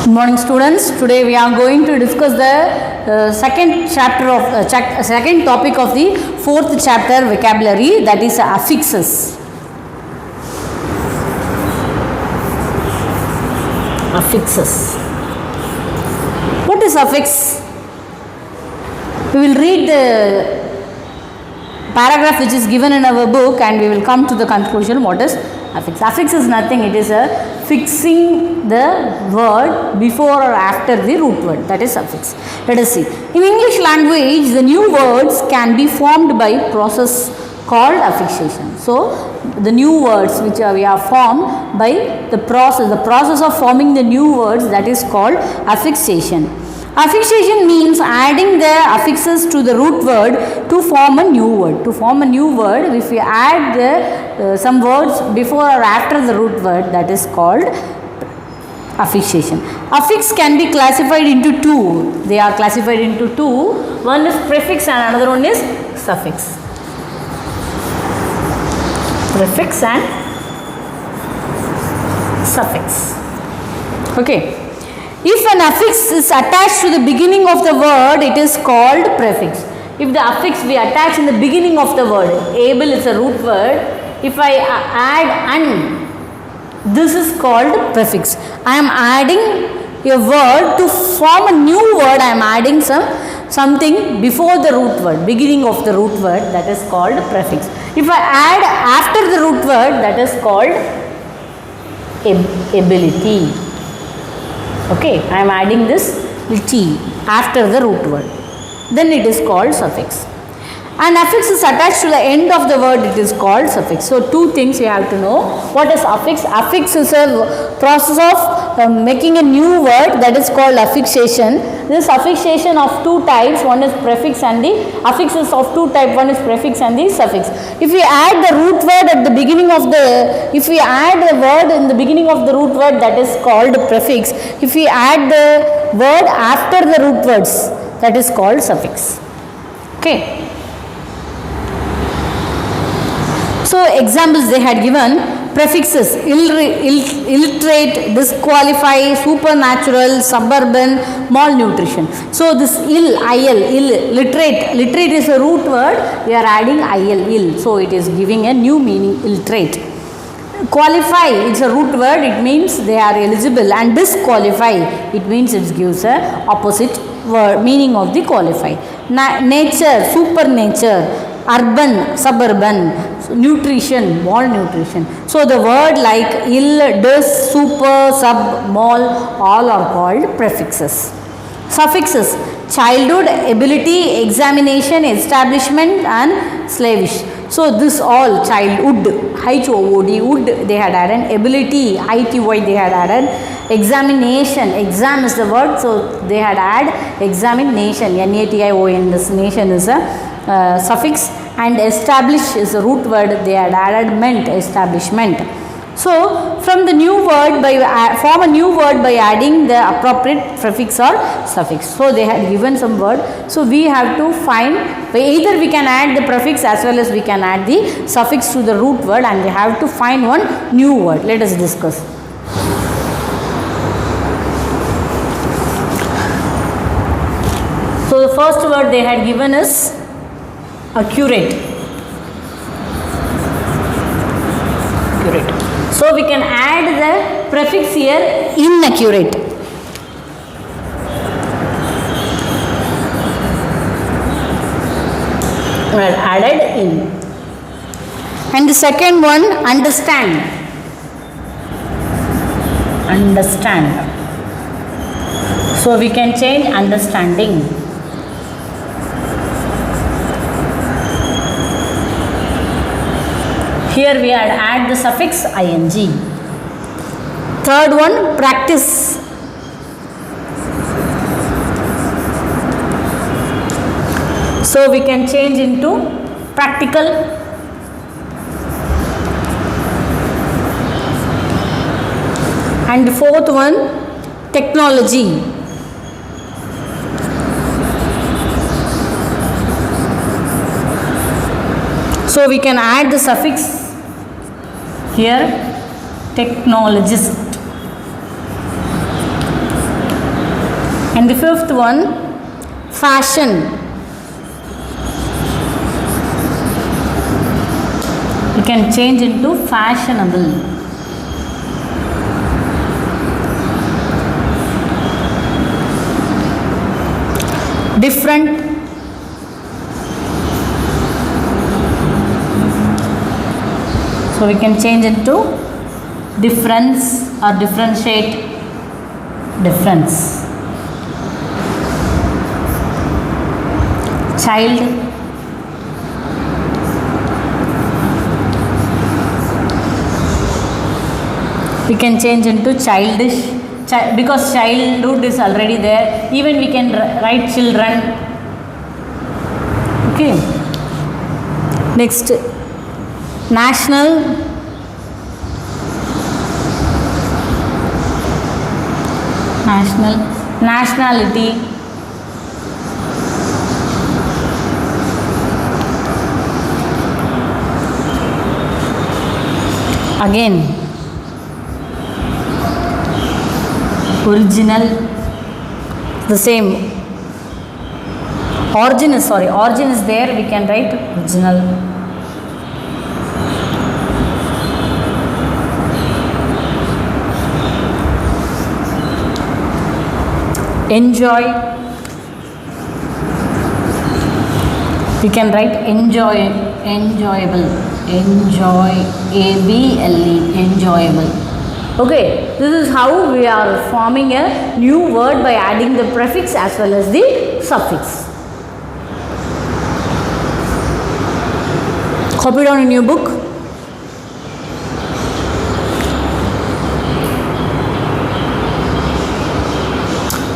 Good morning, students. Today we are going to discuss the second topic of the fourth chapter, vocabulary, that is affixes. Affixes. What is affix? We will read the paragraph which is given in our book and we will come to the conclusion what is affix. Affix is nothing, it is a fixing the word before or after the root word, that is affix. Let us see. In English language, the new words can be formed by process called affixation. So, the new words which we are formed by the process of forming the new words, that is called affixation. Affixation means adding the affixes to the root word to form a new word. To form a new word, if we add some words before or after the root word, that is called affixation. Affix can be classified into two. They are classified into two. One is prefix and another one is suffix. Prefix and suffix. Okay. If an affix is attached to the beginning of the word, it is called prefix. If the affix we attach in the beginning of the word, able is a root word. If I add an, this is called prefix. I am adding a word to form a new word. I am adding something before the root word, beginning of the root word, that is called prefix. If I add after the root word, that is called ability. Okay, I am adding this t after the root word. Then it is called suffix. An affix is attached to the end of the word, it is called suffix. So, two things you have to know. What is affix? Affix is a process of making a new word, that is called affixation. This affixation of two types, one is prefix and the affixes of two types, one is prefix and the suffix. If we add the root word at the beginning of the, if we add the word in the beginning of the root word, that is called prefix. If we add the word after the root words, that is called suffix. Okay. So, examples they had given: prefixes, illiterate, disqualify, supernatural, suburban, malnutrition. So, this literate is a root word, we are adding ill. So, it is giving a new meaning, illiterate. Qualify, it's a root word, it means they are eligible, and disqualify, it means it gives a opposite word, meaning of the qualify. Nature, supernature, urban, suburban, nutrition, malnutrition. So, the word like ill, dis, super, sub, mal, all are called prefixes. Suffixes, childhood, ability, examination, establishment and slavish. So, this all childhood, H-O-O-D, wood they had added, ability, I-T-Y they had added, examination, exam is the word, so they had added examination, N-A-T-I-O-N, this nation is a suffix, and establish is a root word, they had added meant, establishment. So, from the new word, form a new word by adding the appropriate prefix or suffix. So, they had given some word. So, we have to find, either we can add the prefix as well as we can add the suffix to the root word, and we have to find one new word. Let us discuss. So, the first word they had given is accurate. So, we can add the prefix here, inaccurate. Well, added in. And the second one, understand. Understand. So, we can change understanding. Here we had add the suffix ing. Third one, practice. So, we can change into practical. And the fourth one, technology. So, we can add the suffix here, technologist. And the fifth one, fashion. You can change into fashionable. Different. So we can change into difference or differentiate. Difference. Child. We can change into childish, because childhood is already there. Even we can write children. Okay. Next, national. National, nationality. Again, original, the same. Origin is there, we can write original. Enjoy, we can write enjoyable, enjoyable, enjoyable. Okay, this is how we are forming a new word by adding the prefix as well as the suffix. Copy down in your book.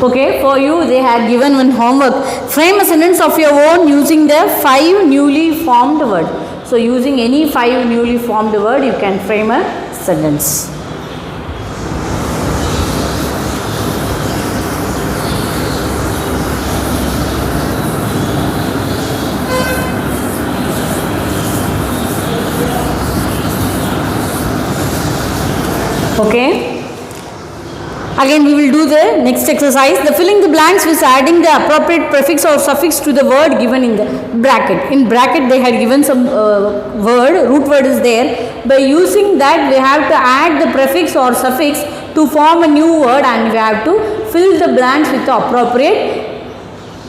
Okay, for you they had given one homework. Frame a sentence of your own using the 5 newly formed word. So using any 5 newly formed word, you can frame a sentence. Okay. Again we will do the next exercise. The filling the blanks with adding the appropriate prefix or suffix to the word given in the bracket. In bracket they had given some word, root word is there. By using that we have to add the prefix or suffix to form a new word, and we have to fill the blanks with the appropriate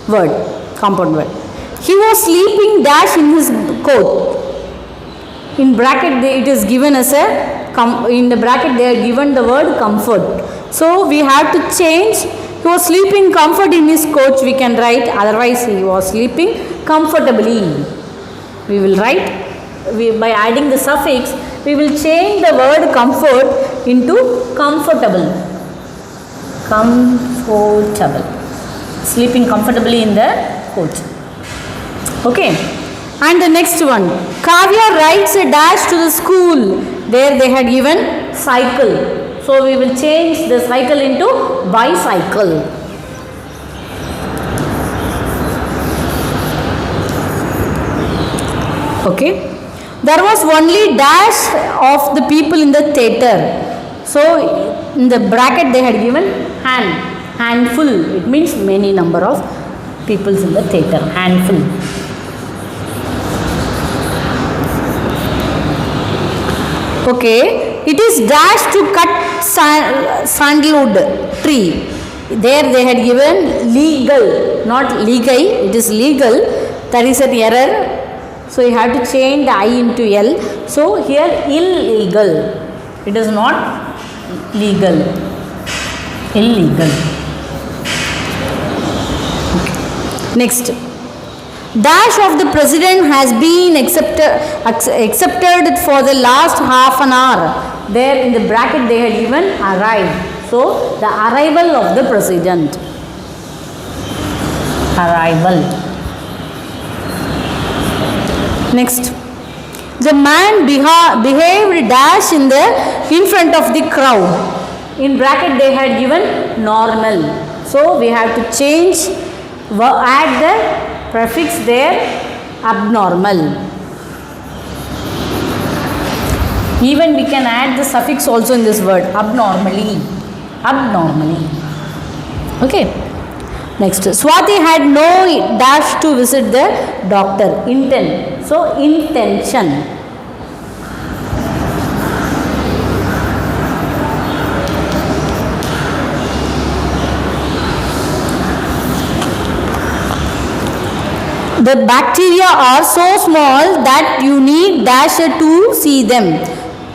word, compound word. He was sleeping dash in his coat. In bracket it is given as a, in the bracket they are given the word comfort. So we have to change. He was sleeping comfort in his coach, we can write, otherwise he was sleeping comfortably. We will write, by adding the suffix, we will change the word comfort into comfortable. Comfortable. Sleeping comfortably in the coach. Okay. And the next one, Kavya rides a dash to the school. There they had given cycle. So we will change the cycle into bicycle. Okay. There was only dash of the people in the theatre. So in the bracket they had given handful. It means many number of people in the theatre. Handful. Okay. It is dash to cut sandalwood tree. There they had given legal, not legal, it is legal. That is an error. So you have to change the I into L. So here illegal. It is not legal. Illegal. Okay. Next. Dash of the president has been accepted for the last half an hour. There in the bracket they had given arrived. So the arrival of the president. Arrival. Next. The man behaved dash in front of the crowd. In bracket they had given normal. So we have to change, add the prefix there, abnormal. Even we can add the suffix also in this word, abnormally. Abnormally. Okay. Next, Swati had no dash to visit the doctor. Intent. So, intention. The bacteria are so small that you need dash to see them.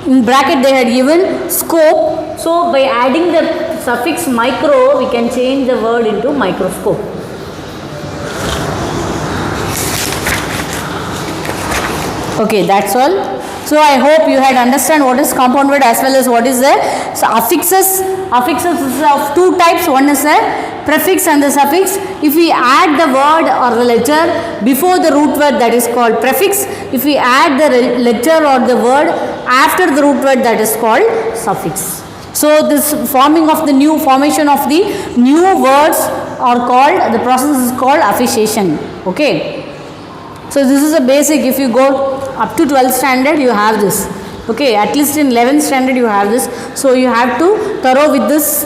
In bracket they had given scope. So by adding the suffix micro, we can change the word into microscope. Okay, that's all. So I hope you had understand what is compound word as well as what is the affixes. Affixes is of two types. One is a prefix and the suffix. If we add the word or the letter before the root word, that is called prefix. If we add the letter or the word after the root word, that is called suffix. So this formation of the new words are called, the process is called affixation. Okay. So this is a basic. If you go up to 12th standard, you have this. Okay, at least in 11th standard you have this. So you have to thorough with this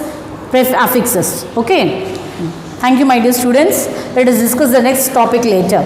affixes. Okay. Thank you, my dear students. Let us discuss the next topic later.